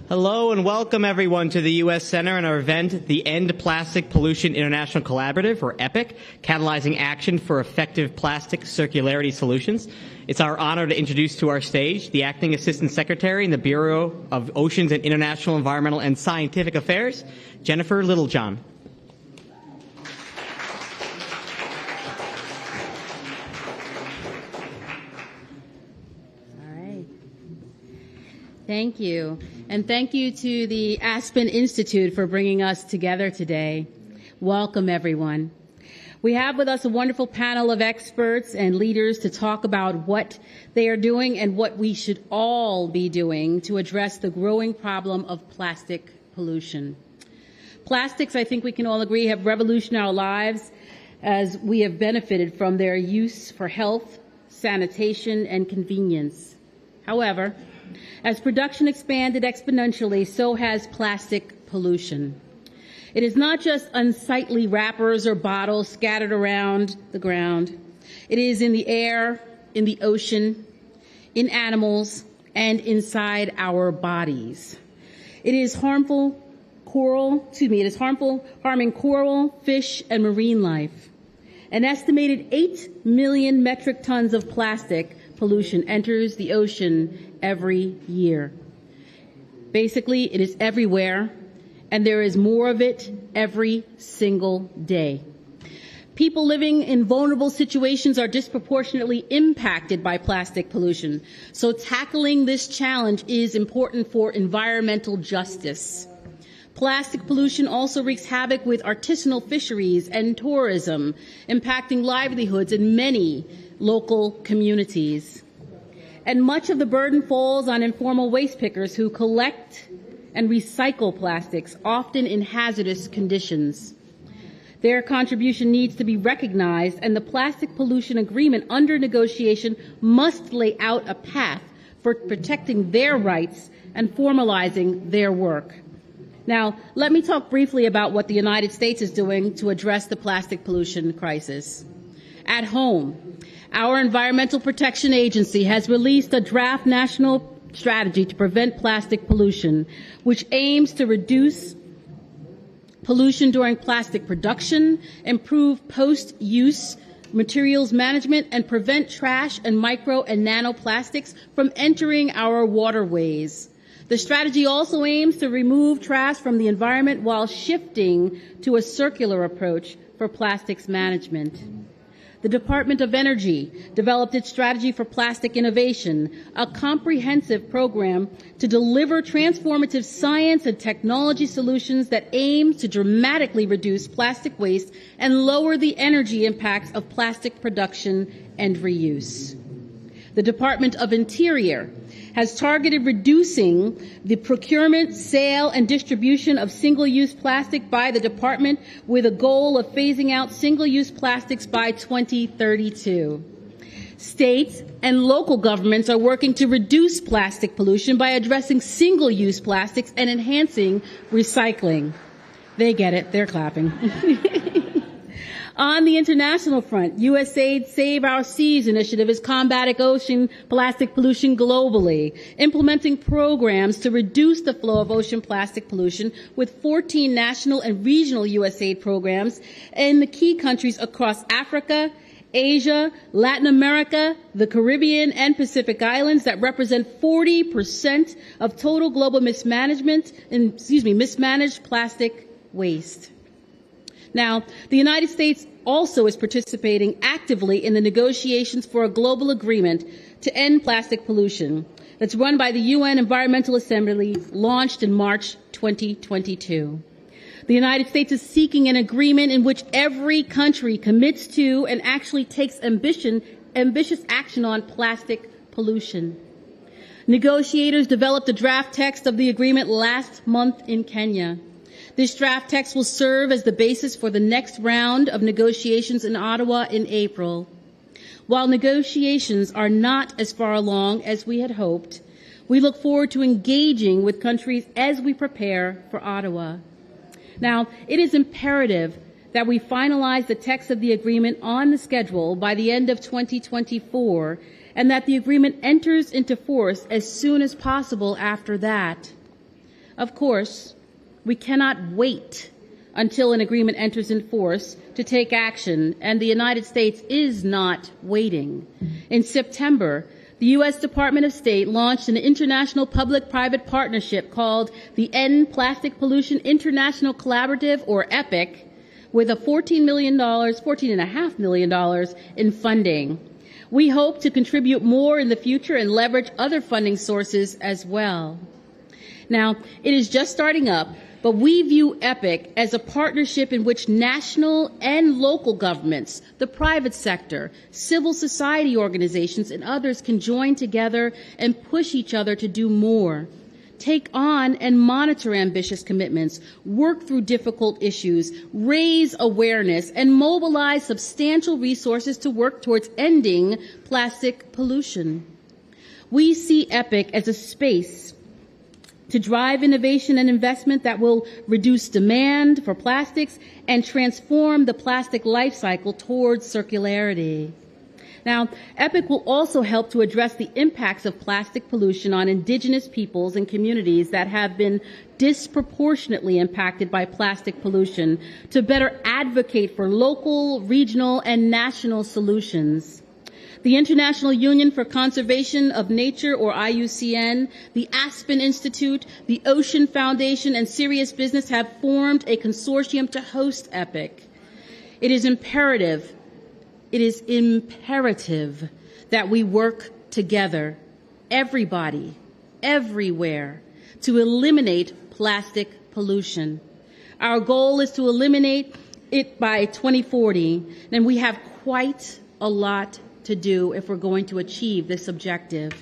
Hello and welcome everyone to the U.S. Center and our event, the End Plastic Pollution International Collaborative, or EPPIC, Catalyzing Action for Effective Plastic Circularity Solutions. It's our honor to introduce to our stage the Acting Assistant Secretary in the Bureau of Oceans and International Environmental and Scientific Affairs, Jennifer Littlejohn. Thank you. And thank you to the Aspen Institute for bringing us together today. Welcome, everyone. We have with us a wonderful panel of experts and leaders to talk about what they are doing and what we should all be doing to address the growing problem of plastic pollution. Plastics, I think we can all agree, have revolutionized our lives as we have benefited from their use for health, sanitation, and convenience. However, as production expanded exponentially, so has plastic pollution. It is not just unsightly wrappers or bottles scattered around the ground. It is in the air, in the ocean, in animals, and inside our bodies. It is harming coral, fish, and marine life. An estimated 8 million metric tons of plastic pollution enters the ocean every year. Basically, it is everywhere, and there is more of it every single day. People living in vulnerable situations are disproportionately impacted by plastic pollution, so tackling this challenge is important for environmental justice. Plastic pollution also wreaks havoc with artisanal fisheries and tourism, impacting livelihoods in many local communities. And much of the burden falls on informal waste pickers who collect and recycle plastics, often in hazardous conditions. Their contribution needs to be recognized, and the Plastic Pollution Agreement under negotiation must lay out a path for protecting their rights and formalizing their work. Now, let me talk briefly about what the United States is doing to address the plastic pollution crisis. At home, our Environmental Protection Agency has released a draft national strategy to prevent plastic pollution, which aims to reduce pollution during plastic production, improve post-use materials management, and prevent trash and micro and nanoplastics from entering our waterways. The strategy also aims to remove trash from the environment while shifting to a circular approach for plastics management. The Department of Energy developed its strategy for plastic innovation, a comprehensive program to deliver transformative science and technology solutions that aim to dramatically reduce plastic waste and lower the energy impacts of plastic production and reuse. The Department of Interior has targeted reducing the procurement, sale, and distribution of single-use plastic by the department with a goal of phasing out single-use plastics by 2032. States and local governments are working to reduce plastic pollution by addressing single-use plastics and enhancing recycling. They get it. They're clapping. On the international front, USAID's Save Our Seas initiative is combating ocean plastic pollution globally, implementing programs to reduce the flow of ocean plastic pollution with 14 national and regional USAID programs in the key countries across Africa, Asia, Latin America, the Caribbean, and Pacific Islands that represent 40% of total global mismanaged plastic waste. Now, the United States also is participating actively in the negotiations for a global agreement to end plastic pollution that's run by the UN Environmental Assembly, launched in March 2022. The United States is seeking an agreement in which every country commits to and actually takes ambitious action on plastic pollution. Negotiators developed a draft text of the agreement last month in Kenya. This draft text will serve as the basis for the next round of negotiations in Ottawa in April. While negotiations are not as far along as we had hoped, we look forward to engaging with countries as we prepare for Ottawa. Now, it is imperative that we finalize the text of the agreement on the schedule by the end of 2024, and that the agreement enters into force as soon as possible after that. Of course, we cannot wait until an agreement enters in force to take action, and the United States is not waiting. In September, the U.S. Department of State launched an international public-private partnership called the End Plastic Pollution International Collaborative, or EPPIC, with a $14.5 million in funding. We hope to contribute more in the future and leverage other funding sources as well. Now, it is just starting up, but we view EPPIC as a partnership in which national and local governments, the private sector, civil society organizations, and others can join together and push each other to do more, take on and monitor ambitious commitments, work through difficult issues, raise awareness, and mobilize substantial resources to work towards ending plastic pollution. We see EPPIC as a space to drive innovation and investment that will reduce demand for plastics and transform the plastic life cycle towards circularity. Now, EPPIC will also help to address the impacts of plastic pollution on indigenous peoples and communities that have been disproportionately impacted by plastic pollution to better advocate for local, regional, and national solutions. The International Union for Conservation of Nature, or IUCN, the Aspen Institute, the Ocean Foundation, and Searious Business have formed a consortium to host EPPIC. It is imperative that we work together, everybody, everywhere, to eliminate plastic pollution. Our goal is to eliminate it by 2040, and we have quite a lot to do if we're going to achieve this objective.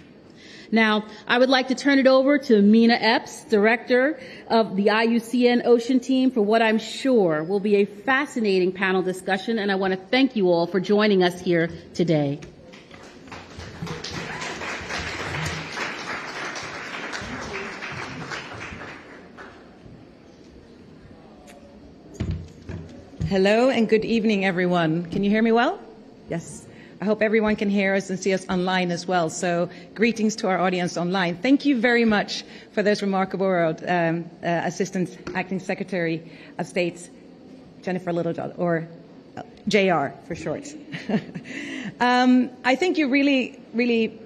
Now, I would like to turn it over to Mina Epps, Director of the IUCN Ocean Team, for what I'm sure will be a fascinating panel discussion, and I want to thank you all for joining us here today. Hello and good evening, everyone. Can you hear me well? Yes. I hope everyone can hear us and see us online as well. So greetings to our audience online. Thank you very much for those remarkable words, Assistant Acting Secretary of State, Jennifer Littlejohn, or JR for short. I think you really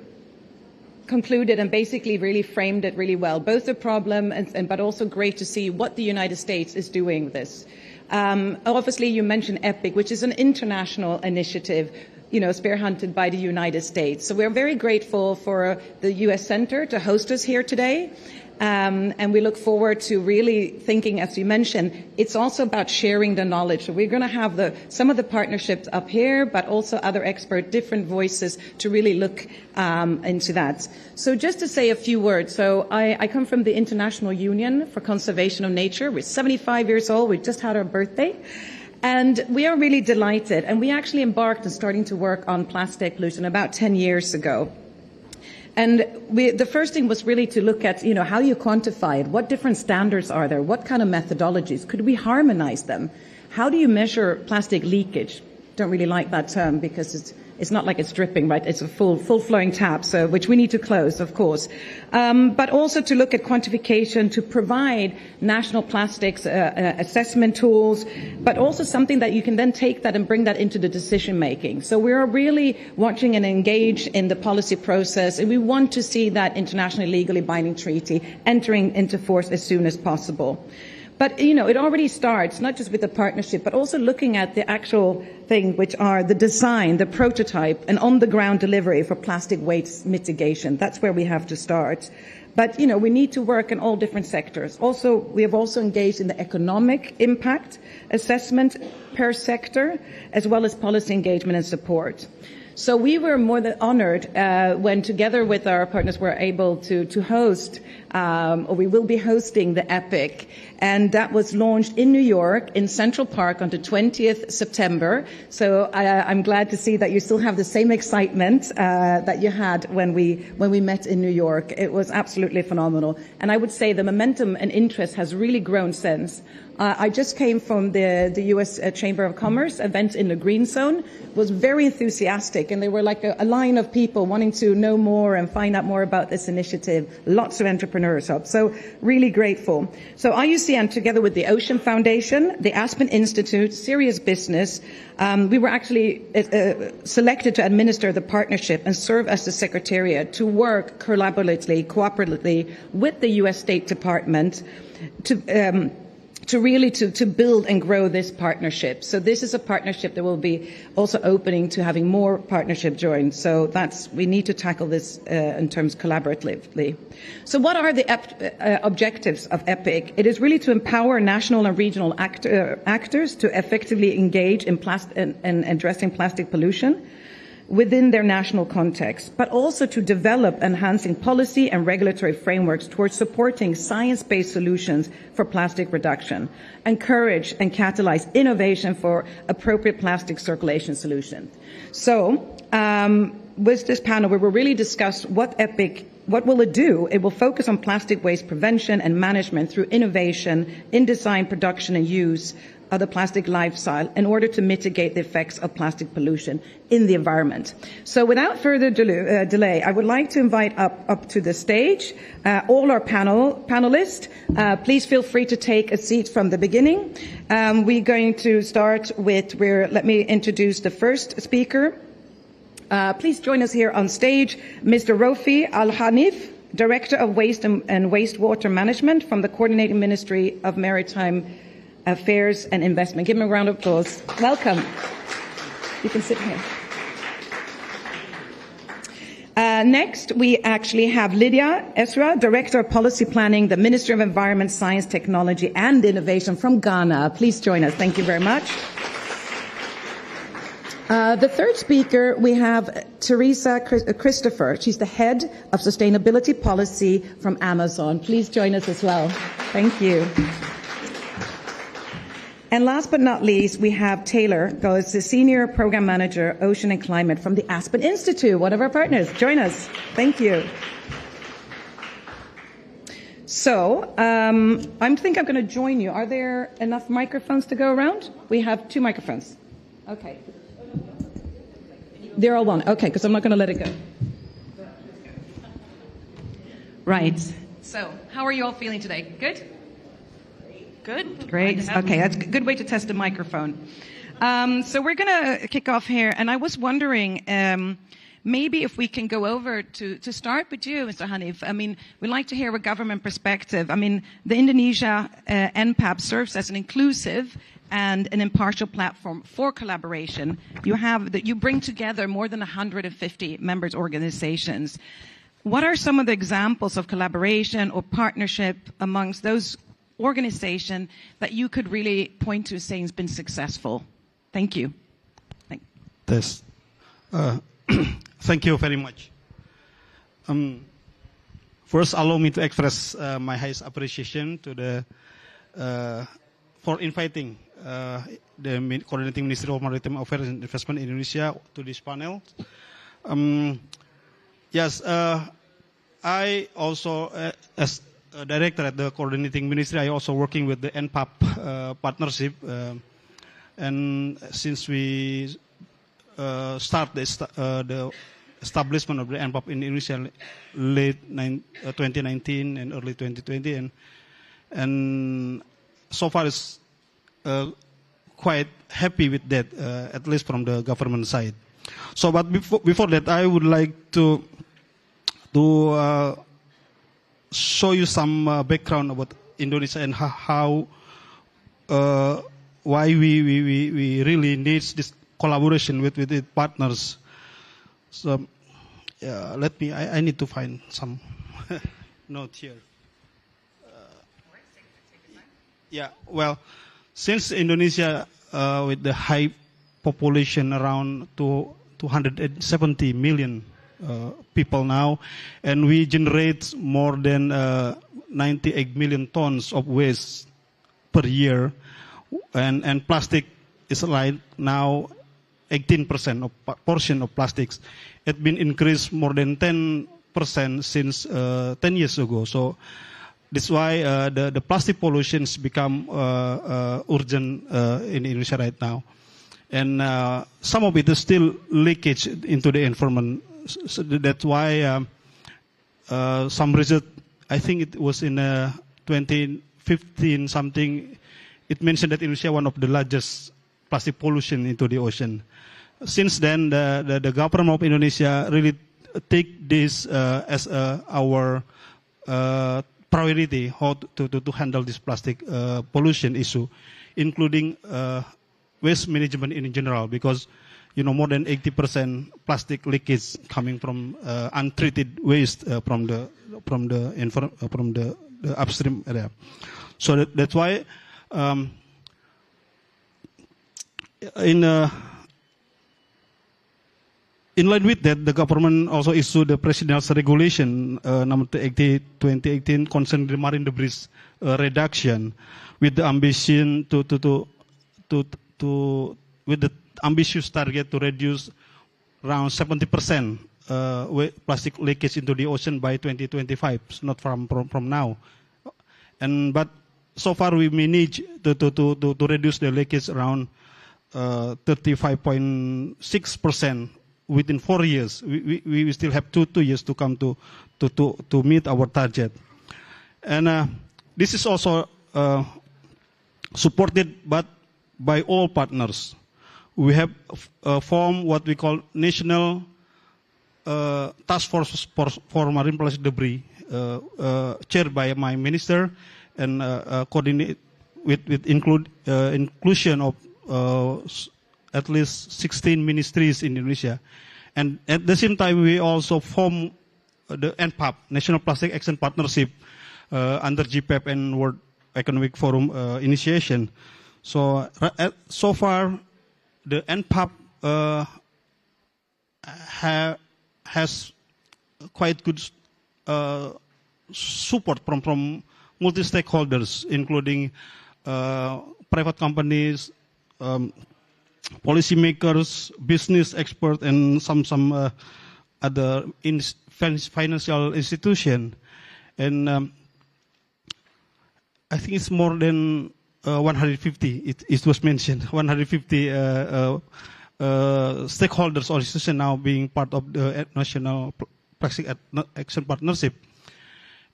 concluded and basically really framed it really well, both the problem but also great to see what the United States is doing with this. Obviously, you mentioned EPPIC, which is an international initiative, spearheaded by the United States. So we're very grateful for the U.S. Center to host us here today. And we look forward to really thinking, as you mentioned, it's also about sharing the knowledge. So we're going to have some of the partnerships up here, but also other expert, different voices to really look into that. So just to say a few words. So I come from the International Union for Conservation of Nature. We're 75 years old. We just had our birthday. And we are really delighted. And we actually embarked on starting to work on plastic pollution about 10 years ago. And the first thing was really to look at, how you quantify it. What different standards are there? What kind of methodologies? Could we harmonize them? How do you measure plastic leakage? Don't really like that term because it's not like it's dripping, right? It's a full-flowing tap, so which we need to close, of course. But also to look at quantification, to provide national plastics assessment tools, but also something that you can then take that and bring that into the decision making. So we are really watching and engaged in the policy process, and we want to see that internationally legally binding treaty entering into force as soon as possible. But, it already starts, not just with the partnership, but also looking at the actual thing, which are the design, the prototype, and on-the-ground delivery for plastic waste mitigation. That's where we have to start. But, we need to work in all different sectors. We have also engaged in the economic impact assessment per sector, as well as policy engagement and support. So we were more than honored when, together with our partners, we're able to host, or we will be hosting the EPPIC. And that was launched in New York, in Central Park, on the 20th September. So I'm glad to see that you still have the same excitement that you had when we met in New York. It was absolutely phenomenal. And I would say the momentum and interest has really grown since. I just came from the U.S. Chamber of Commerce event in the Green Zone. Was very enthusiastic, and they were like a line of people wanting to know more and find out more about this initiative. Lots of entrepreneurs up, so really grateful. So IUCN, together with the Ocean Foundation, the Aspen Institute, Searious Business, we were actually selected to administer the partnership and serve as the secretariat to work cooperatively with the U.S. State Department to build and grow this partnership. So this is a partnership that will be also opening to having more partnership join. So we need to tackle this in terms collaboratively. So what are the objectives of EPPIC? It is really to empower national and regional actors to effectively engage in addressing plastic pollution within their national context, but also to develop enhancing policy and regulatory frameworks towards supporting science-based solutions for plastic reduction, encourage and catalyze innovation for appropriate plastic circulation solutions. So, with this panel, we will really discuss what will it do? It will focus on plastic waste prevention and management through innovation in design, production and use of the plastic life cycle in order to mitigate the effects of plastic pollution in the environment. So without further delay, I would like to invite up to the stage all our panelists. Please feel free to take a seat from the beginning. We're going to start with let me introduce the first speaker. Please join us here on stage, Mr. Rofi Al-Hanif, Director of Waste and Wastewater Management from the Coordinating Ministry of Maritime Affairs and Investment. Give him a round of applause. Welcome. You can sit here. Next, we actually have Lydia Esra, Director of Policy Planning, the Ministry of Environment, Science, Technology and Innovation from Ghana. Please join us. Thank you very much. The third speaker, we have Teresa Christopher. She's the Head of Sustainability Policy from Amazon. Please join us as well. Thank you. And last but not least, we have Taylor, who is the Senior Program Manager, Ocean and Climate from the Aspen Institute, one of our partners. Join us. Thank you. So, I think I'm going to join you. Are there enough microphones to go around? We have 2 microphones. Okay. They're all one. Okay, because I'm not going to let it go. Right. So, how are you all feeling today? Good? Good? Great. Okay, that's a good way to test a microphone. So we're going to kick off here, and I was wondering, maybe if we can go over to start with you, Mr. Hanif. I mean, we'd like to hear a government perspective. I mean, the Indonesia NPAP serves as an inclusive and an impartial platform for collaboration. You bring together more than 150 members organizations. What are some of the examples of collaboration or partnership amongst those organization that you could really point to saying has been successful? Thank you. Yes. Thank you very much. First, allow me to express my highest appreciation to for inviting the Coordinating Ministry of Maritime Affairs and Investment in Indonesia to this panel. Yes, I also, as a director at the Coordinating Ministry, I also working with the NPAP partnership. And since we start the establishment of the NPAP in Indonesia late 2019 and early 2020, and so far is quite happy with that, at least from the government side. So, but before that, I would like to show you some background about Indonesia and how why we really need this collaboration with the partners. So, let me. I need to find some note here. Yeah. Well, since Indonesia with the high population around 270 million people now, and we generate more than 98 million tons of waste per year, and plastic is like now 18% of portion of plastics. It's been increased more than 10% since 10 years ago. So that's why the plastic pollutions become urgent in Indonesia right now. And some of it is still leakage into the environment. So that's why some research, I think it was in 2015 something, it mentioned that Indonesia one of the largest plastic pollution into the ocean. Since then, the government of Indonesia really take this as our priority, how to handle this plastic pollution issue, including waste management in general, because more than 80% plastic leakage coming from untreated waste from the upstream area. So that's why in line with that, the government also issued the presidential regulation number 2018 concerning the marine debris reduction, with the ambition with the ambitious target to reduce around 70% plastic leakage into the ocean by 2025, not from now. But so far we managed to reduce the leakage around 35.6%. Within 4 years. We still have two years to come to meet our target. And this is also supported by all partners. We have formed what we call National Task Force for Marine Plastic Debris, chaired by my minister, and coordinate with inclusion of at least 16 ministries in Indonesia. And at the same time, we also form the NPAP, National Plastic Action Partnership, under GPEP and World Economic Forum initiation. So far, the NPAP has quite good support from multi-stakeholders, including private companies, policymakers, business experts, and some other financial institution. And I think it's more than 150. It was mentioned 150 stakeholders or institutions now being part of the National Plastic Action Partnership.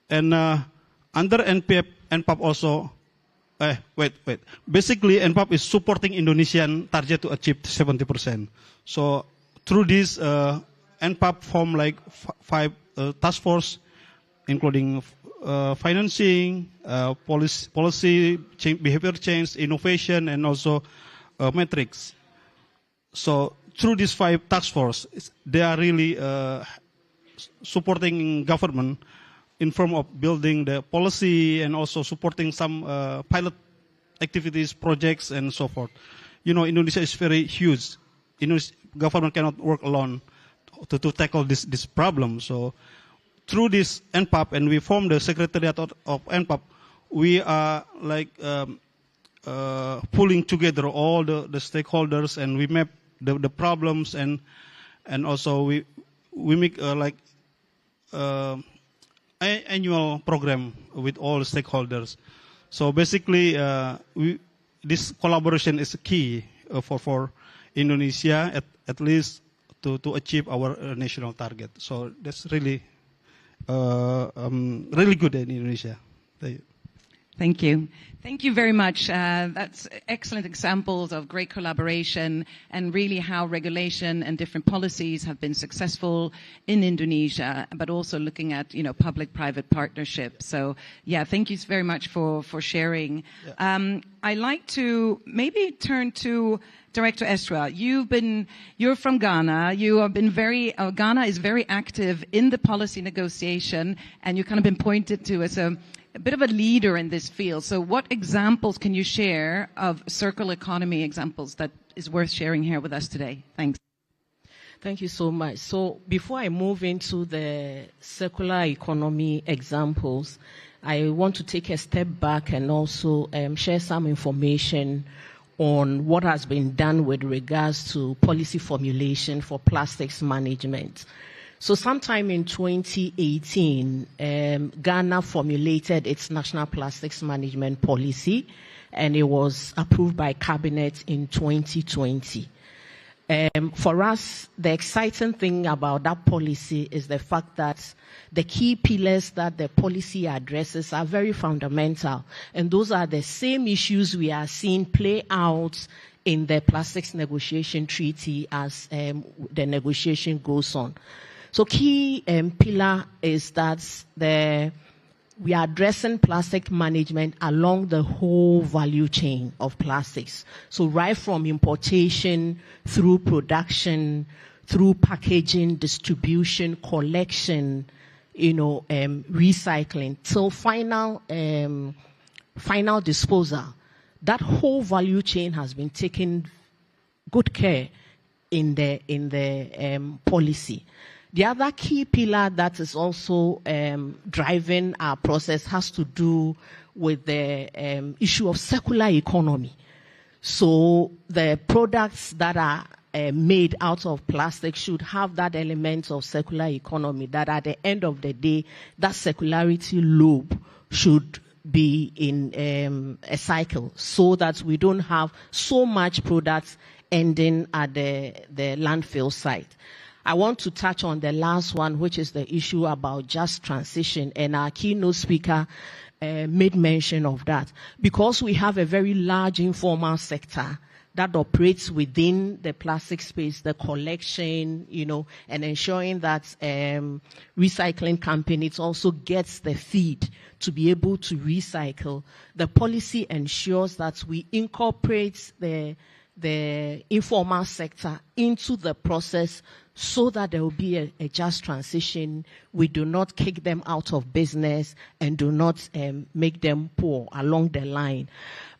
And under NPAP also. Wait. Basically, NPAP is supporting Indonesian target to achieve 70%. So through this, NPAP form like 5 task force, including financing, policy, behavior change, innovation, and also metrics. So through these 5 task force, they are really supporting government in form of building the policy and also supporting some pilot activities, projects, and so forth. Indonesia is very huge. Government cannot work alone to tackle this problem. So through this NPAP, and we formed the secretariat of NPAP, we are like pulling together all the stakeholders, and we map the problems, and also we make annual program with all stakeholders. So basically, this collaboration is key for Indonesia, at least to achieve our national target. So that's really really good in Indonesia. Thank you. Thank you very much. That's excellent examples of great collaboration and really how regulation and different policies have been successful in Indonesia, but also looking at, public-private partnerships. So, thank you very much for sharing. Yeah. I'd like to maybe turn to Director Estra. You're from Ghana. You have been Ghana is very active in the policy negotiation, and you've kind of been pointed to as a bit of a leader in this field. So what examples can you share of circular economy examples that is worth sharing here with us today? Thanks. Thank you so much. So before I move into the circular economy examples, I want to take a step back and also share some information on what has been done with regards to policy formulation for plastics management. So sometime in 2018, Ghana formulated its national plastics management policy, and it was approved by Cabinet in 2020. For us, the exciting thing about that policy is the fact that the key pillars that the policy addresses are very fundamental, and those are the same issues we are seeing play out in the plastics negotiation treaty as the negotiation goes on. So key pillar is that we are addressing plastic management along the whole value chain of plastics. So right from importation, through production, through packaging, distribution, collection, recycling, till final disposal. That whole value chain has been taken good care in the policy. The other key pillar that is also driving our process has to do with the issue of circular economy. So the products that are made out of plastic should have that element of circular economy, that at the end of the day, that circularity loop should be in a cycle, so that we don't have so much products ending at the landfill site. I want to touch on the last one, which is the issue about just transition, and our keynote speaker made mention of that. Because we have a very large informal sector that operates within the plastic space, the collection, and ensuring that recycling companies also gets the feed to be able to recycle. The policy ensures that we incorporate the informal sector into the process so that there will be a just transition. We do not kick them out of business and do not make them poor along the line.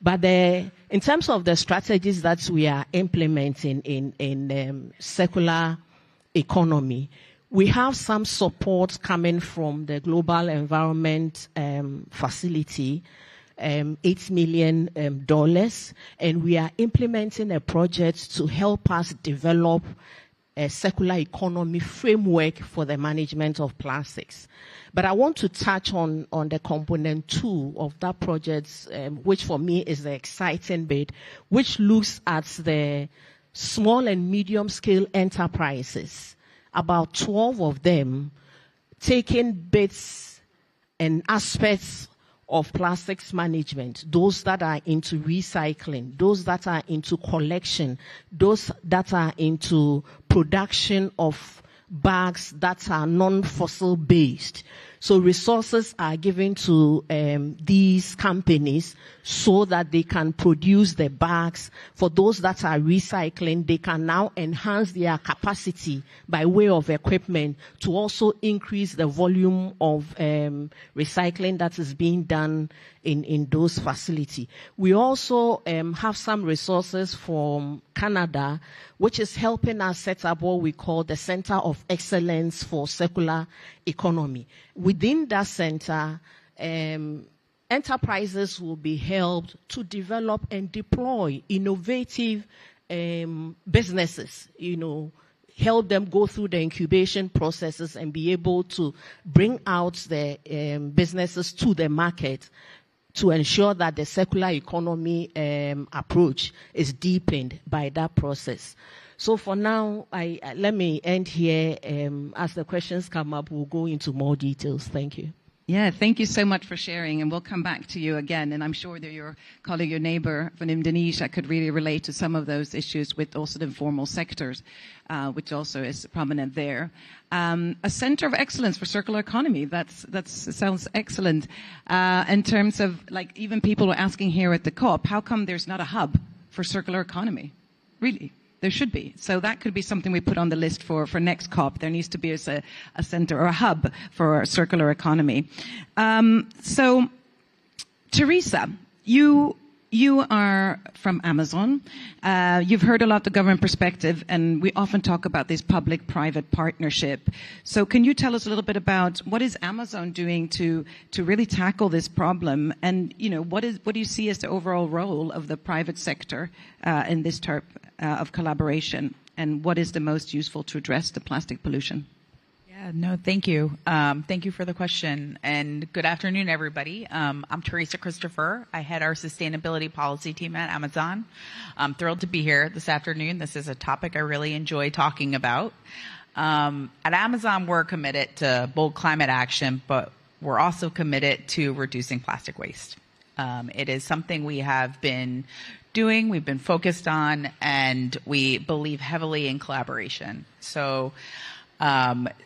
But in terms of the strategies that we are implementing in circular economy, we have some support coming from the Global Environment Facility, $8 million, and we are implementing a project to help us develop a circular economy framework for the management of plastics. But I want to touch on the component 2 of that project, which for me is the exciting bit, which looks at the small and medium scale enterprises, about 12 of them, taking bits and aspects of plastics management, those that are into recycling, those that are into collection, those that are into production of bags that are non-fossil based. So resources are given to these companies so that they can produce the bags. For those that are recycling, they can now enhance their capacity by way of equipment to also increase the volume of recycling that is being done in those facilities. We also have some resources from Canada, which is helping us set up what we call the Center of Excellence for Circular Economy. Within that center, enterprises will be helped to develop and deploy innovative businesses, help them go through the incubation processes and be able to bring out the businesses to the market to ensure that the circular economy approach is deepened by that process. So for now, let me end here. As the questions come up, we'll go into more details. Thank you. Yeah, thank you so much for sharing, and we'll come back to you again. And I'm sure that your colleague, your neighbour from Indonesia could really relate to some of those issues with also the informal sectors, which also is prominent there. A centre of excellence for circular economy. That sounds excellent. In terms of, even people were asking here at the COP, how come there's not a hub for circular economy? Really? There should be. So that could be something we put on the list for next COP. There needs to be a center or a hub for circular economy. So, Teresa, you are from Amazon. You've heard a lot of the government perspective, and we often talk about this public-private partnership. So can you tell us a little bit about what is Amazon doing to really tackle this problem? And, what do you see as the overall role of the private sector in this type of collaboration? And what is the most useful to address the plastic pollution? Yeah, Yeah, no, thank you. Thank you for the question, and good afternoon, everybody. I'm Teresa Christopher. I head our sustainability policy team at Amazon. I'm thrilled to be here this afternoon. This is a topic I really enjoy talking about. At Amazon, we're committed to bold climate action, but we're also committed to reducing plastic waste. It is something we have been doing, we've been focused on, and we believe heavily in collaboration. So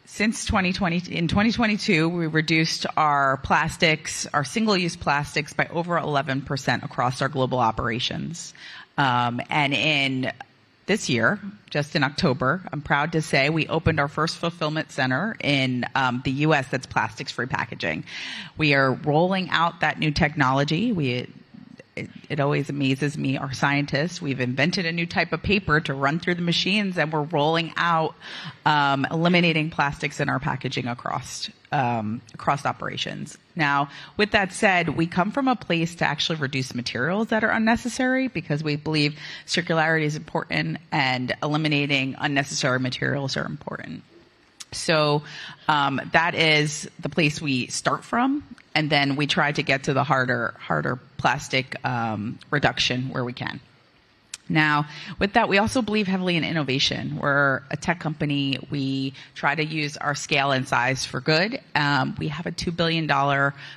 since 2020, in 2022, we reduced our plastics, our single-use plastics, by over 11% across our global operations. And in this year, just in October, I'm proud to say we opened our first fulfillment center in the U.S. that's plastics-free packaging. We are rolling out that new technology. It always amazes me, our scientists. We've invented a new type of paper to run through the machines, and we're rolling out eliminating plastics in our packaging across operations. Now, with that said, we come from a place to actually reduce materials that are unnecessary because we believe circularity is important and eliminating unnecessary materials are important. So that is the place we start from, and then we try to get to the harder plastic reduction where we can. Now, with that, we also believe heavily in innovation. We're a tech company. We try to use our scale and size for good. We have a $2 billion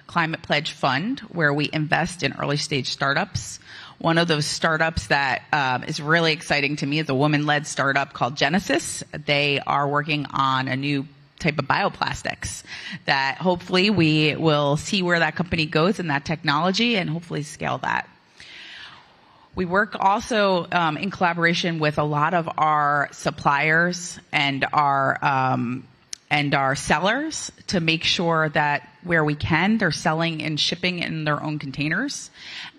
climate pledge fund where we invest in early stage startups. One of those startups that is really exciting to me is a woman-led startup called Genesis. They are working on a new type of bioplastics that hopefully we will see where that company goes in that technology and hopefully scale that. We work also in collaboration with a lot of our suppliers and our sellers to make sure that where we can, they're selling and shipping in their own containers.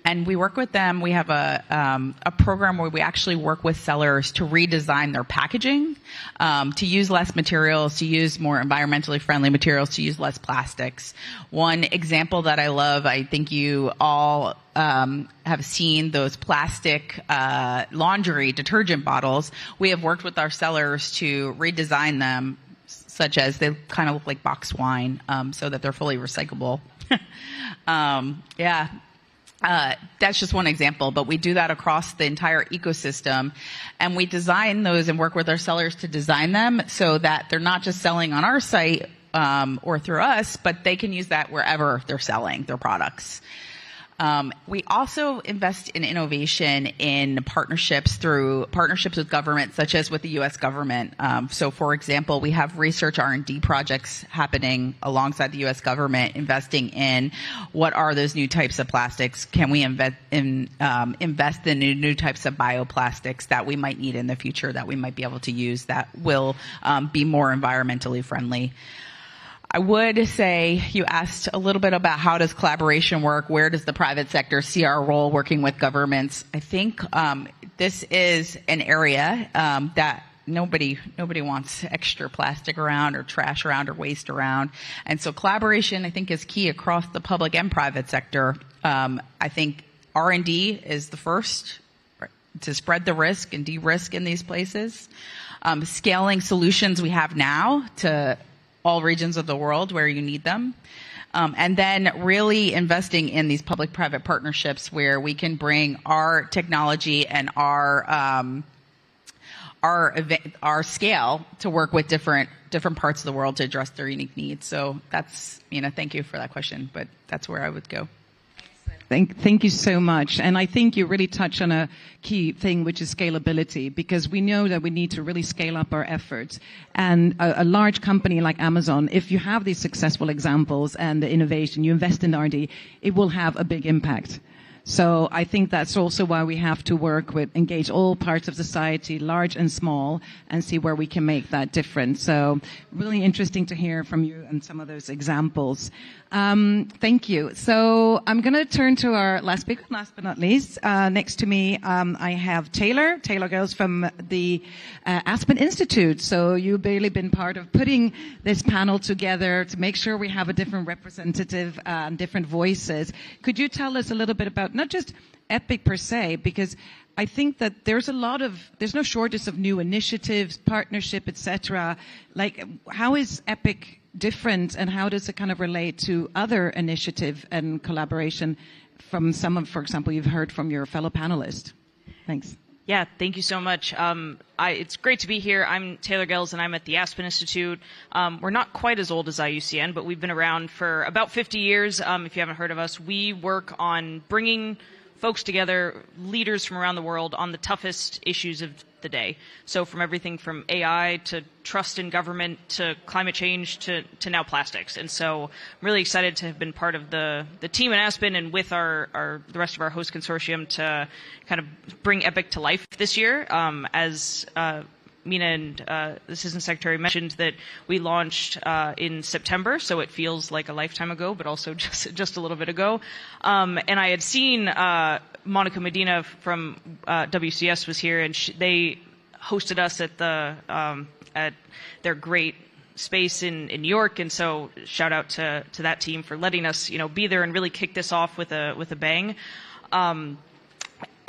And we work with them. We have a program where we actually work with sellers to redesign their packaging, to use less materials, to use more environmentally friendly materials, to use less plastics. One example that I love, I think you all have seen those plastic laundry detergent bottles. We have worked with our sellers to redesign them, such as they kind of look like boxed wine, so that they're fully recyclable. That's just one example, but we do that across the entire ecosystem, and we design those and work with our sellers to design them so that they're not just selling on our site or through us, but they can use that wherever they're selling their products. We also invest in innovation in partnerships through partnerships with governments, such as with the U.S. government. So, for example, we have research R&D projects happening alongside the U.S. government, investing in what are those new types of plastics? Can we invest in new types of bioplastics that we might need in the future, that we might be able to use, that will be more environmentally friendly? I would say you asked a little bit about how does collaboration work? Where does the private sector see our role working with governments? I think this is an area that nobody wants extra plastic around or trash around or waste around. And so collaboration, I think, is key across the public and private sector. I think R&D is the first to spread the risk and de-risk in these places. Scaling solutions we have now to all regions of the world where you need them. And then really investing in these public-private partnerships where we can bring our technology and our scale to work with different parts of the world to address their unique needs. So that's, thank you for that question, but that's where I would go. Thank you so much. And I think you really touch on a key thing, which is scalability, because we know that we need to really scale up our efforts. And a large company like Amazon, if you have these successful examples and the innovation, you invest in R&D, it will have a big impact. So I think that's also why we have to engage all parts of society, large and small, and see where we can make that difference. So really interesting to hear from you and some of those examples. Thank you. So I'm going to turn to our last speaker, last but not least. Next to me, I have Taylor. Taylor goes from the Aspen Institute. So you've really been part of putting this panel together to make sure we have a different representative and different voices. Could you tell us a little bit about about not just EPPIC per se, because I think that there's no shortage of new initiatives, partnership, etc. Like, how is EPPIC different, and how does it kind of relate to other initiative and collaboration from some of, for example, you've heard from your fellow panelists? Thanks. Yeah, thank you so much. It's great to be here. I'm Taylor Gels, and I'm at the Aspen Institute. We're not quite as old as IUCN, but we've been around for about 50 years. If you haven't heard of us, we work on bringing folks together, leaders from around the world, on the toughest issues of the day. So from everything from AI to trust in government to climate change to now plastics. And so I'm really excited to have been part of the team in Aspen and with the rest of our host consortium to kind of bring EPPIC to life this year. As Mina and the Assistant Secretary mentioned, that we launched in September, so it feels like a lifetime ago, but also just a little bit ago. And I had seen Monica Medina from WCS was here, and they hosted us at their great space in New York, and so shout out to that team for letting us be there and really kick this off with a bang.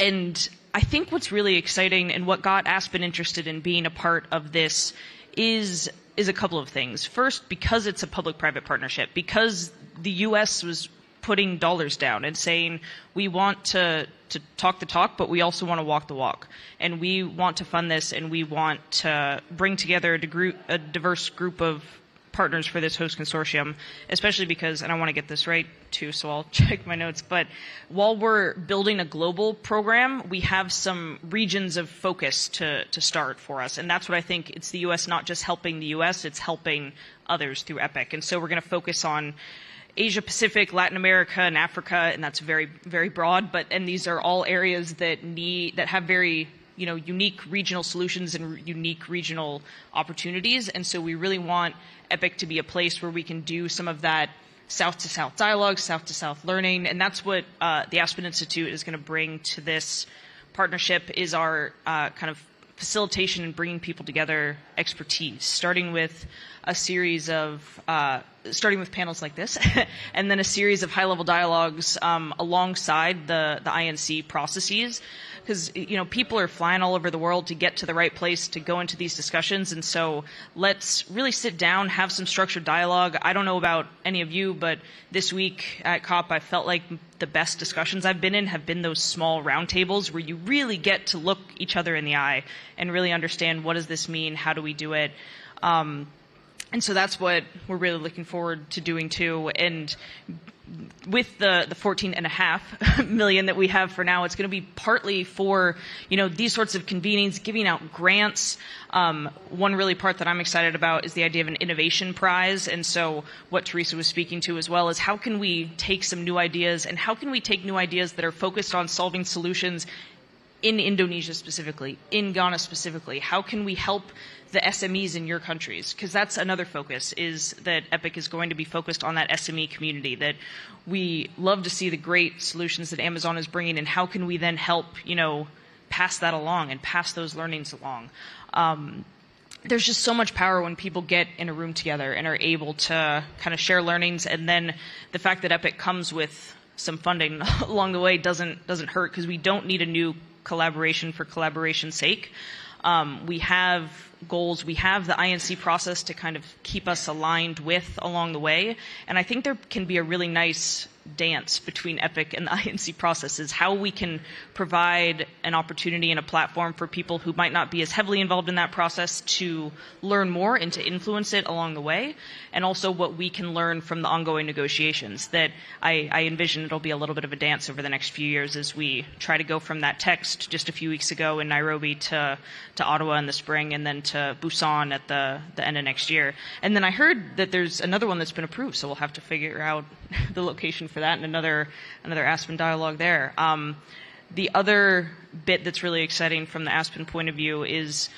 And I think what's really exciting and what got Aspen interested in being a part of this is a couple of things. First, because it's a public-private partnership, because the U.S. was putting dollars down and saying we want to talk the talk, but we also want to walk the walk. And we want to fund this, and we want to bring together a diverse group of partners for this host consortium, especially because, and I want to get this right too, so I'll check my notes, but while we're building a global program, we have some regions of focus to start for us. And that's what I think, it's the U.S. not just helping the U.S., it's helping others through EPPIC. And so we're going to focus on Asia Pacific, Latin America, and Africa, and that's very, very broad, and these are all areas that have very unique regional solutions and unique regional opportunities. And so we really want EPPIC to be a place where we can do some of that South-to-South dialogue, South-to-South learning. And that's what the Aspen Institute is going to bring to this partnership, is our kind of facilitation and bringing people together expertise, starting with panels like this, and then a series of high-level dialogues alongside the INC processes. Because people are flying all over the world to get to the right place to go into these discussions, and so let's really sit down, have some structured dialogue. I don't know about any of you, but this week at COP, I felt like the best discussions I've been in have been those small roundtables where you really get to look each other in the eye and really understand, what does this mean? How do we do it? And so that's what we're really looking forward to doing too. And with the 14.5 million that we have for now, it's going to be partly for these sorts of convenings, giving out grants. One really part that I'm excited about is the idea of an innovation prize. And so what Teresa was speaking to as well is, how can we take some new ideas, and how can we take new ideas that are focused on solving solutions in Indonesia specifically, in Ghana specifically? How can we help the SMEs in your countries? Because that's another focus, is that EPPIC is going to be focused on that SME community, that we love to see the great solutions that Amazon is bringing, and how can we then help, pass that along and pass those learnings along. There's just so much power when people get in a room together and are able to kind of share learnings, and then the fact that EPPIC comes with some funding along the way doesn't hurt, because we don't need a new collaboration for collaboration's sake. We have goals, we have the INC process to kind of keep us aligned with along the way, and I think there can be a really nice dance between EPPIC and the INC processes, how we can provide an opportunity and a platform for people who might not be as heavily involved in that process to learn more and to influence it along the way, and also what we can learn from the ongoing negotiations. That I envision it'll be a little bit of a dance over the next few years as we try to go from that text just a few weeks ago in Nairobi to Ottawa in the spring, and then to Busan at the end of next year. And then I heard that there's another one that's been approved, so we'll have to figure out the location for that, and another Aspen dialogue there. The other bit that's really exciting from the Aspen point of view is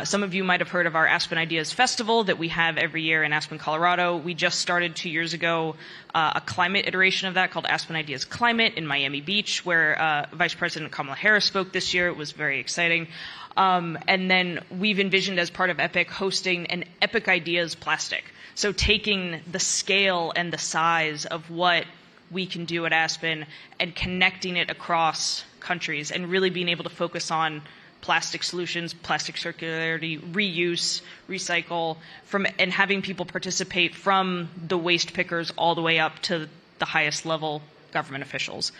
some of you might have heard of our Aspen Ideas Festival that we have every year in Aspen, Colorado. We just started 2 years ago a climate iteration of that called Aspen Ideas Climate in Miami Beach, where Vice President Kamala Harris spoke this year. It was very exciting. And then we've envisioned, as part of EPPIC, hosting an EPPIC Ideas Plastic. So taking the scale and the size of what we can do at Aspen and connecting it across countries and really being able to focus on plastic solutions, plastic circularity, reuse, recycle, and having people participate from the waste pickers all the way up to the highest level government officials.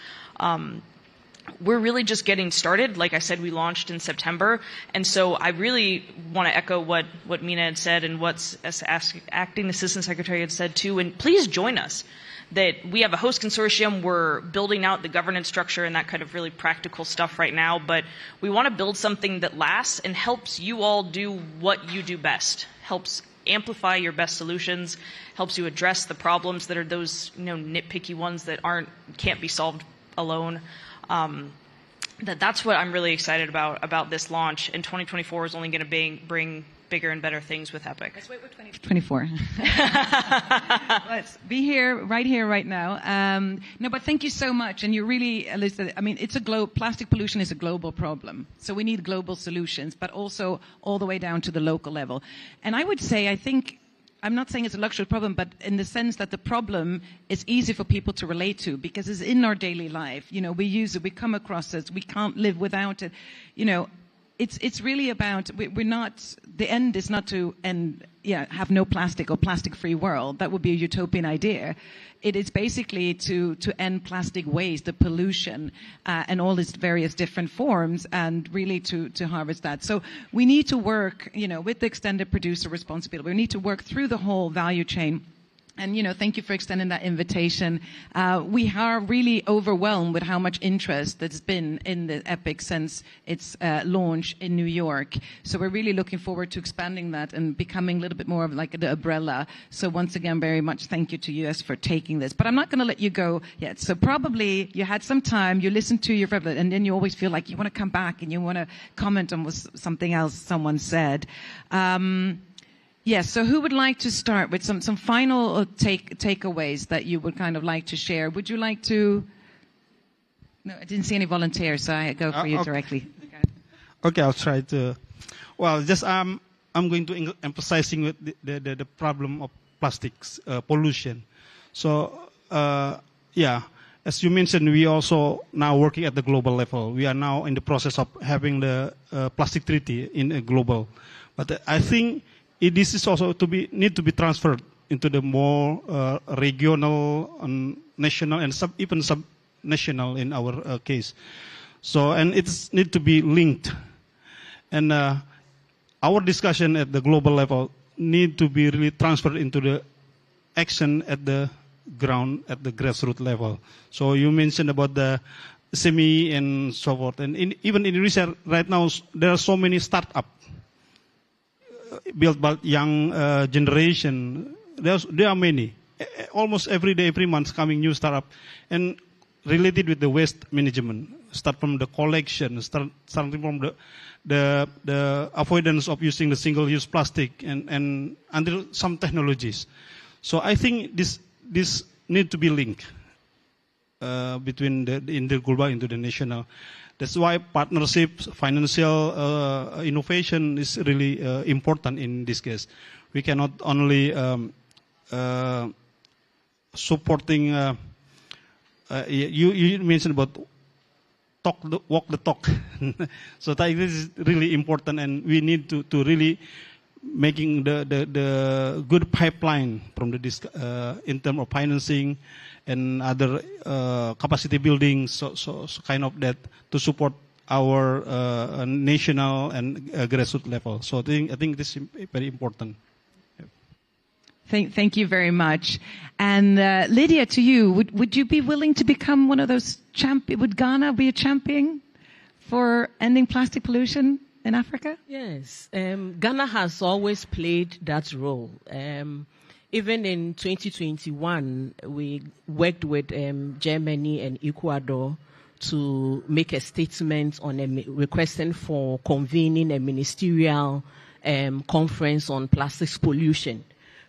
We're really just getting started. Like I said, we launched in September. And so I really want to echo what Mina had said and what Acting Assistant Secretary had said too. And please join us. That we have a host consortium. We're building out the governance structure and that kind of really practical stuff right now. But we want to build something that lasts and helps you all do what you do best. Helps amplify your best solutions. Helps you address the problems that are those nitpicky ones that can't be solved alone. That's what I'm really excited about this launch. And 2024 is only going to bring bigger and better things with EPPIC. Let's wait for 2024. Let's be right here, right now. No, but thank you so much. And you really, Alyssa, I mean, plastic pollution is a global problem. So we need global solutions, but also all the way down to the local level. And I would say, I'm not saying it's a luxury problem, but in the sense that the problem is easy for people to relate to because it's in our daily life. We use it, we come across it, we can't live without it. It's really about, the end is not to have no plastic or plastic-free world. That would be a utopian idea. It is basically to end plastic waste, the pollution, and all its various different forms, and really to harvest that. So we need to work, with the extended producer responsibility. We need to work through the whole value chain. And, thank you for extending that invitation. We are really overwhelmed with how much interest there's been in the EPPIC since its launch in New York. So we're really looking forward to expanding that and becoming a little bit more of like the umbrella. So once again, very much thank you to US for taking this. But I'm not going to let you go yet. So probably you had some time, you listened to your and then you always feel like you want to come back and you want to comment on something else someone said. Yes, so who would like to start with some final takeaways that you would kind of like to share? Would you like to? No, I didn't see any volunteers, so I go for you directly. Okay, I'll try to. Well, just I'm going to emphasizing with the problem of plastics pollution. So as you mentioned, we also now working at the global level. We are now in the process of having the plastic treaty in a global, but I think. This is also need to be transferred into the more regional and national and even sub-national in our case. So, and it's need to be linked. And our discussion at the global level need to be really transferred into the action at the ground, at the grassroots level. So you mentioned about the SME and so forth. And even in research right now, there are so many startups built by young generation. There are many. Almost every day, every month, coming new startup, and related with the waste management. Start from the collection, starting from the avoidance of using the single-use plastic, and until some technologies. So I think this need to be linked between the global into the national. That's why partnerships, financial innovation is really important in this case. We cannot only supporting. You mentioned about walk the talk. So this is really important, and we need to really making the good pipeline from the in terms of financing and other capacity building, so kind of that to support our national and grassroots level. So I think this is very important. Thank you very much. And Lydia, to you, would you be willing to become one of those would Ghana be a champion for ending plastic pollution in Africa? Yes. Ghana has always played that role. Even in 2021, we worked with Germany and Ecuador to make a statement on requesting for convening a ministerial conference on plastics pollution,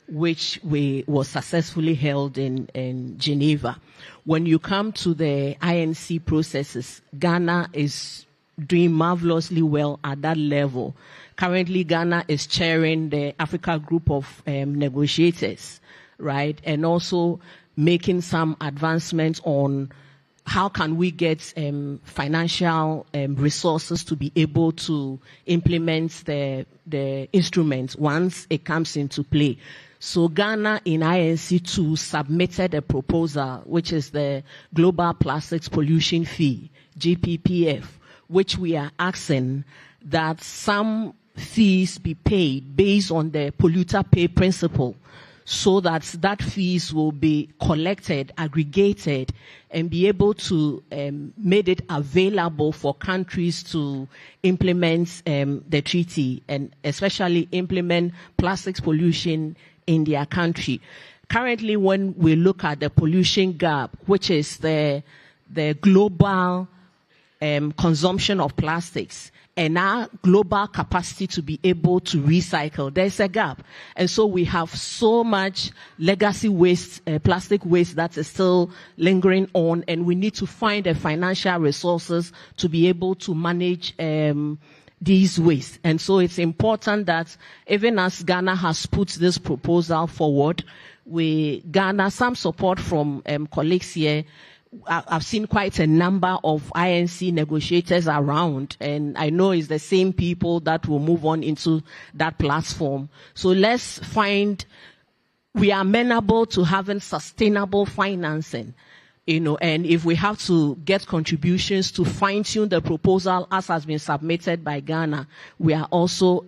which was successfully held in Geneva. When you come to the INC processes, Ghana is doing marvelously well at that level. Currently, Ghana is chairing the Africa Group of Negotiators, right? And also making some advancements on how can we get financial resources to be able to implement the instruments once it comes into play. So Ghana in INC2 submitted a proposal, which is the Global Plastics Pollution Fee, GPPF, which we are asking that some fees be paid based on the polluter pay principle, so that fees will be collected, aggregated, and be able to make it available for countries to implement the treaty, and especially implement plastics pollution in their country. Currently, when we look at the pollution gap, which is the global consumption of plastics, and our global capacity to be able to recycle, there's a gap. And so we have so much legacy waste, plastic waste that is still lingering on, and we need to find the financial resources to be able to manage these wastes. And so it's important that even as Ghana has put this proposal forward, we garner some support from colleagues here. I've seen quite a number of INC negotiators around, and I know it's the same people that will move on into that platform. So let's find, we are amenable to having sustainable financing, and if we have to get contributions to fine-tune the proposal as has been submitted by Ghana, we are also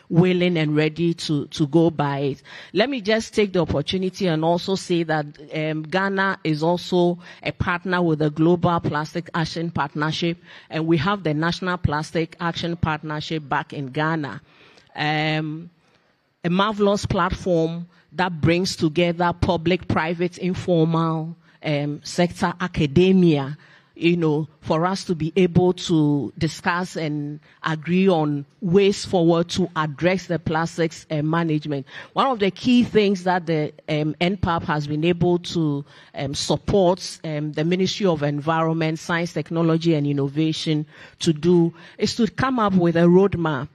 willing and ready to go by it. Let me just take the opportunity and also say that Ghana is also a partner with the Global Plastic Action Partnership, and we have the National Plastic Action Partnership back in Ghana. A marvelous platform that brings together public, private, informal sector, academia, for us to be able to discuss and agree on ways forward to address the plastics management. One of the key things that the NPAP has been able to support the Ministry of Environment, Science, Technology and Innovation to do is to come up with a roadmap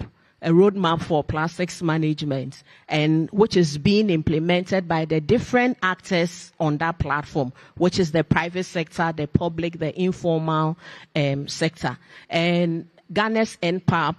for plastics management, and which is being implemented by the different actors on that platform, which is the private sector, the public, the informal sector. And Ghana's NPAP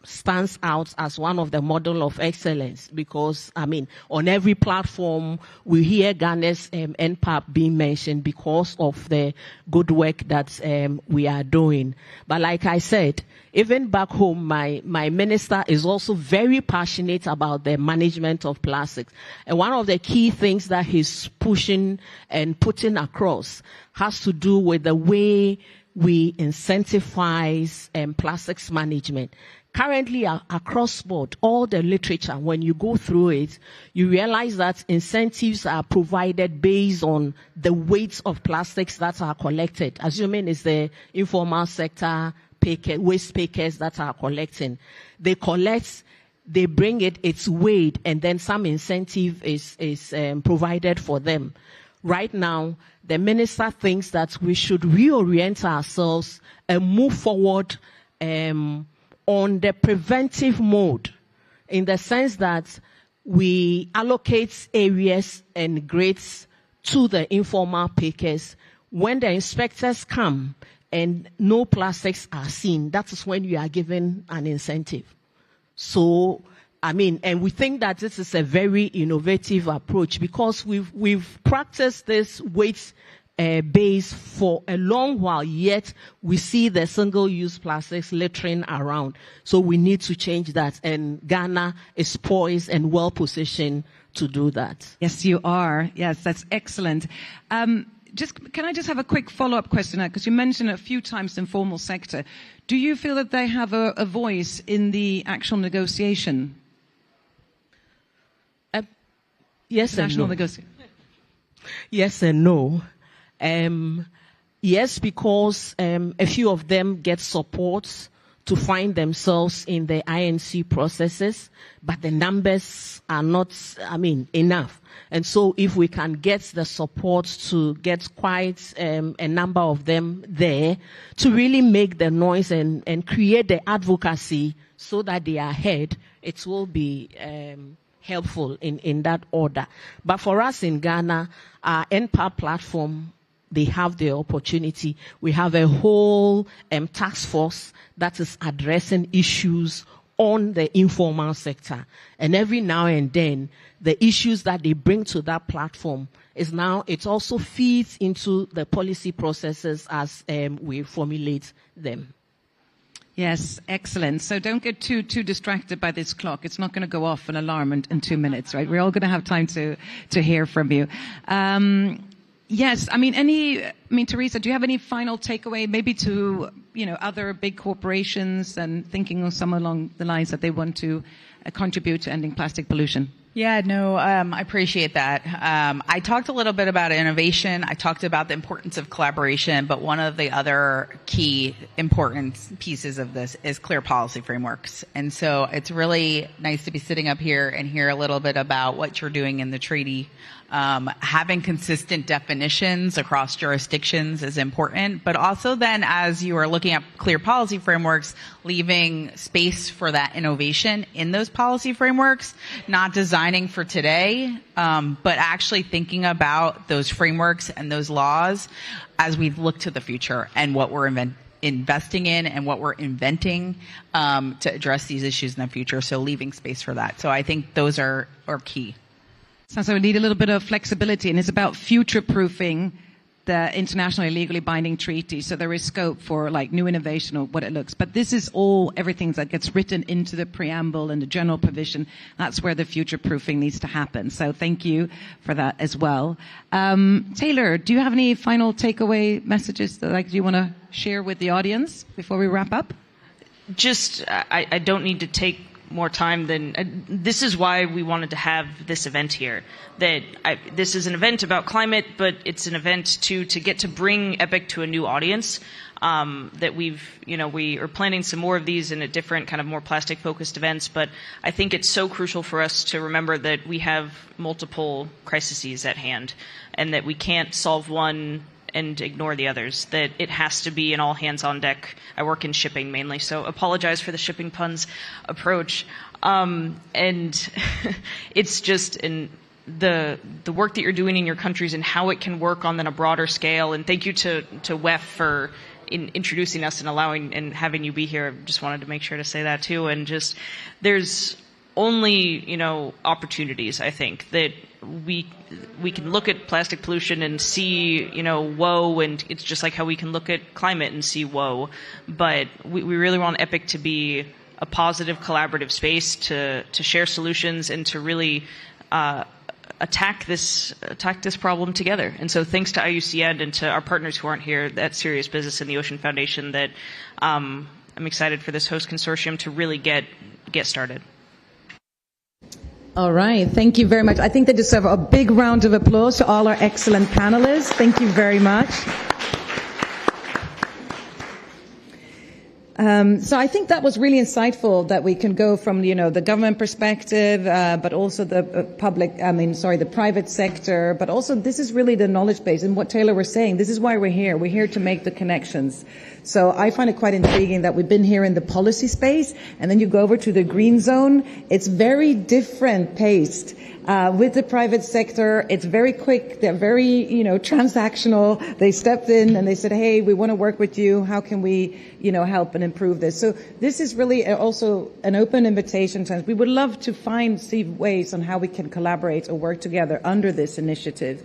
stands out as one of the model of excellence because, on every platform we hear Ghana's NPAP being mentioned because of the good work that we are doing. But like I said, even back home, my minister is also very passionate about the management of plastics. And one of the key things that he's pushing and putting across has to do with the way we incentivize plastics management. Currently, across board, all the literature, when you go through it, you realize that incentives are provided based on the weights of plastics that are collected. Assuming it's the informal sector, waste pickers that are collecting. They collect, they bring its weight, and then some incentive is provided for them. Right now, the minister thinks that we should reorient ourselves and move forward on the preventive mode, in the sense that we allocate areas and grades to the informal pickers. When the inspectors come and no plastics are seen, that is when you are given an incentive. So, and we think that this is a very innovative approach because we've practiced this weight base for a long while, yet we see the single-use plastics littering around. So we need to change that, and Ghana is poised and well-positioned to do that. Yes, you are. Yes, that's excellent. Can I just have a quick follow-up question, because you mentioned a few times the informal sector. Do you feel that they have a voice in the actual negotiation? Yes and no. Yes and no. Yes, because a few of them get support to find themselves in the INC processes, but the numbers are not, enough. And so if we can get the support to get quite a number of them there to really make the noise and create the advocacy so that they are heard, it will be helpful in that order. But for us in Ghana, our NPAP platform, they have the opportunity. We have a whole task force that is addressing issues on the informal sector. And every now and then, the issues that they bring to that platform it also feeds into the policy processes as we formulate them. Yes, excellent. So don't get too distracted by this clock. It's not going to go off an alarm in 2 minutes, right? We're all going to have time to hear from you. Yes, Teresa, do you have any final takeaway, maybe to other big corporations and thinking of some along the lines that they want to contribute to ending plastic pollution? Yeah, no, I appreciate that. I talked a little bit about innovation. I talked about the importance of collaboration, but one of the other key important pieces of this is clear policy frameworks. And so it's really nice to be sitting up here and hear a little bit about what you're doing in the treaty. Having consistent definitions across jurisdictions is important, but also then as you are looking at clear policy frameworks, leaving space for that innovation in those policy frameworks, not designing for today, but actually thinking about those frameworks and those laws as we look to the future and what we're investing in and what we're inventing to address these issues in the future. So leaving space for that. So I think those are key. Sounds like we need a little bit of flexibility, and it's about future-proofing the internationally legally binding treaty. So there is scope for new innovation or what it looks. But this is everything that gets written into the preamble and the general provision. That's where the future-proofing needs to happen. So thank you for that as well. Taylor, do you have any final takeaway messages that you want to share with the audience before we wrap up? I don't need to take more time than this is why we wanted to have this event here. This is an event about climate, but it's an event to get to bring EPPIC to a new audience. That we are planning some more of these in a different kind of more plastic focused events, but I think it's so crucial for us to remember that we have multiple crises at hand and that we can't solve one and ignore the others, that it has to be an all hands on deck. I work in shipping mainly, so apologize for the shipping puns approach. And it's just the work that you're doing in your countries and how it can work on then a broader scale. And thank you to WEF for introducing us and allowing and having you be here. Just wanted to make sure to say that too. And just there's only opportunities, I think, that we can look at plastic pollution and see woe, and it's just like how we can look at climate and see woe, but we really want EPPIC to be a positive collaborative space to share solutions and to really attack this problem together. And so thanks to IUCN and to our partners who aren't here at Searious Business and the Ocean Foundation, that I'm excited for this host consortium to really get started. All right. Thank you very much. I think they deserve a big round of applause to all our excellent panelists. Thank you very much. So I think that was really insightful that we can go from, the government perspective, but also the private sector, but also this is really the knowledge base. And what Taylor was saying, this is why we're here. We're here to make the connections. So I find it quite intriguing that we've been here in the policy space, and then you go over to the green zone. It's very different paced. With the private sector, it's very quick. They're very, transactional. They stepped in and they said, hey, we want to work with you. How can we, help and improve this? So this is really also an open invitation. We would love to see ways on how we can collaborate or work together under this initiative.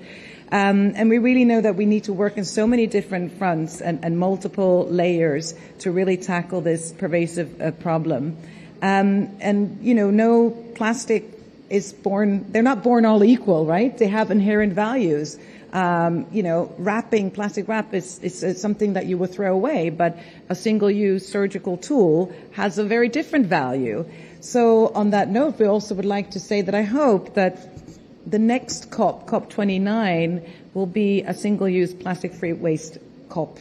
And we really know that we need to work in so many different fronts and multiple layers to really tackle this pervasive problem. No plastic is born, they're not born all equal, right? They have inherent values. Plastic wrap is something that you will throw away, but a single-use surgical tool has a very different value. So on that note, we also would like to say that I hope that the next COP, COP29, will be a single-use plastic-free waste COP.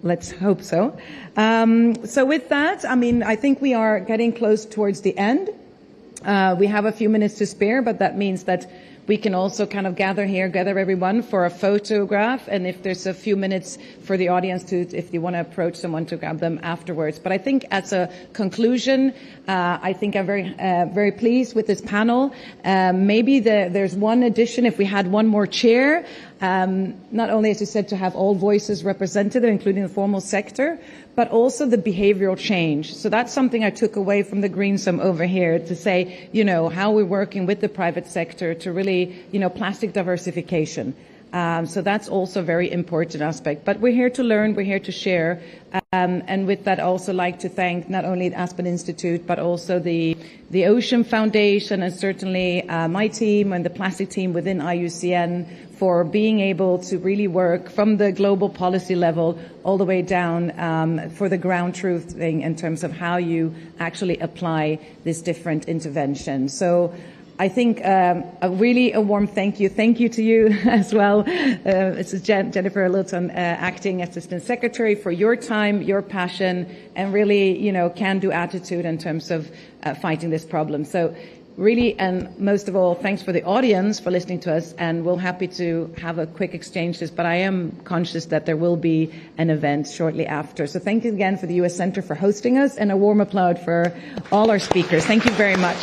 Let's hope so. So with that, I think we are getting close towards the end. We have a few minutes to spare, but that means that We can also kind of gather everyone for a photograph, and if there's a few minutes for the audience if you want to approach someone, to grab them afterwards. But I think as a conclusion, I think I'm very pleased with this panel. Maybe there's one addition, if we had one more chair, not only, as you said, to have all voices represented, including the formal sector, but also the behavioral change. So that's something I took away from the Greensome over here, to say, how we're working with the private sector to really, plastic diversification. So that's also a very important aspect. But we're here to learn, we're here to share. And with that, I also like to thank not only the Aspen Institute, but also the Ocean Foundation, and certainly my team and the plastic team within IUCN, for being able to really work from the global policy level all the way down for the ground truth thing in terms of how you actually apply this different intervention. So I think a warm thank you. Thank you to you as well. This is Jennifer Littleton, Acting Assistant Secretary, for your time, your passion, and really, can-do attitude in terms of fighting this problem. So really, and most of all, thanks for the audience for listening to us, and we're happy to have a quick exchange this, but I am conscious that there will be an event shortly after. So thank you again for the U.S. Center for hosting us, and a warm applause for all our speakers. Thank you very much.